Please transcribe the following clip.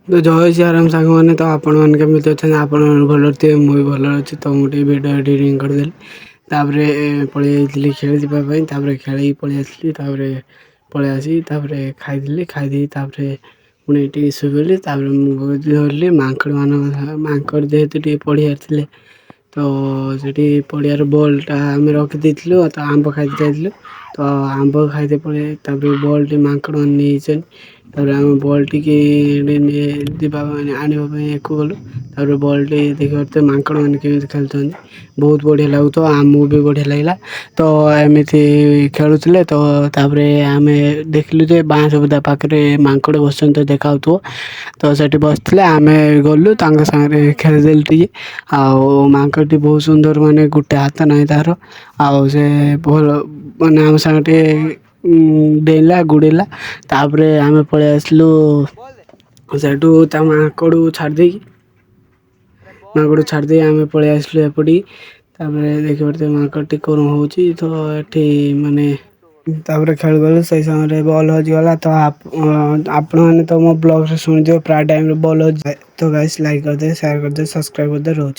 ତ ଜୟ ଶ୍ରୀରାମ ସାଙ୍ଗମାନେ। ତ ଆପଣମାନେ କେମିତି ଅଛନ୍ତି? ଆପଣ ଭଲ ଥିବେ, ମୁଁ ବି ଭଲ ଅଛି। ତ ମୁଁ ଟିକେ ଭିଡ଼ିଓ ଏଡ଼ିଟିଂ କରିଦେଲି। ତାପରେ ପଳେଇ ଯାଇଥିଲି ଖେଳି ଯିବା ପାଇଁ। ତାପରେ ଖେଳିକି ପଳେଇ ଆସିଲି। ତାପରେ ପଳେଇ ଆସି ତାପରେ ଖାଇଦେଲି। ଖାଇଦେଇ ତାପରେ ପୁଣି ଟିକେ ଶୋଇଗଲି। ତାପରେ ମୁଁ ଧରିଲି ମାଙ୍କଡ଼ ଯେହେତୁ ଟିକେ ପଡ଼ିଆରେ ଥିଲେ, ତ ସେଠି ପଡ଼ିଆର ବଲ୍ଟା ଆମେ ରଖିଦେଇଥିଲୁ। ତ ଆମ୍ବ ଖାଇତେ ଯାଇଥିଲୁ। ତ ଆମ୍ବ ଖାଇତେ ପଳେଇ ତାପରେ ବଲ୍ଟି ମାଙ୍କଡ଼ମାନେ ନେଇଯାଇଛନ୍ତି। ତାପରେ ଆମେ ବଲ୍ ଟିକେ ଯିବା ଆଣିବା ପାଇଁ ଏକୁ ଗଲୁ। ତାପରେ ବଲ୍ଟି ଦେଖିପାରୁଥିବେ ମାଙ୍କଡ଼ମାନେ କେମିତି ଖେଳୁଛନ୍ତି, ବହୁତ ବଢ଼ିଆ ଲାଗୁଥିବ। ଆମକୁ ବି ବଢ଼ିଆ ଲାଗିଲା। ତ ଏମିତି ଖେଳୁଥିଲେ। ତ ତାପରେ ଆମେ ଦେଖିଲୁ ଯେ ବାଁଶ ବୁଦା ପାଖରେ ମାଙ୍କଡ଼ ବସିଛନ୍ତି ଦେଖାଯାଉଥିବ। ତ ସେଠି ବସିଥିଲେ, ଆମେ ଗଲୁ ତାଙ୍କ ସାଙ୍ଗରେ ଖେଳିଦେଲୁ ଟିକେ। ଆଉ ମାଙ୍କଡ଼ଟି ବହୁତ ସୁନ୍ଦର, ମାନେ ଗୋଟେ ହାତ ନାହିଁ ତାର। ଆଉ ସେ ଭଲ ମାନେ ଆମ ସାଙ୍ଗେ ଟିକେ ଡେଇଁଲା ଗୁଡ଼େଇଲା। ତାପରେ ଆମେ ପଳେଇ ଆସିଲୁ ସେଇଠୁ ତା ମାଙ୍କଡ଼କୁ ଛାଡ଼ି ଦେଇ ଆମେ ପଳେଇ ଆସିଲୁ ଏପଟିକି। ତାପରେ ଦେଖିପାରୁଥିବେ ମାଙ୍କଡ଼ଟି କଣ ହେଉଛି। ତ ଏଠି ମାନେ ତାପରେ ଖେଳୁ ସେଇ ସମୟରେ ବଲ୍ ହଜିଗଲା। ତ ଆପଣମାନେ ତ ମୋ ବ୍ଲଗ୍ରେ ଶୁଣିଥିବେ ପ୍ରାୟ ଟାଇମ୍ରେ ବଲ୍ ହଜିଯାଏ। ତ ଗାଇସ୍ ଲାଇକ୍ କରିଦେବେ, ସେୟାର କରିଦେବେ, ସବସ୍କ୍ରାଇବ୍ କରିଦେବେ। ରହୁଛି।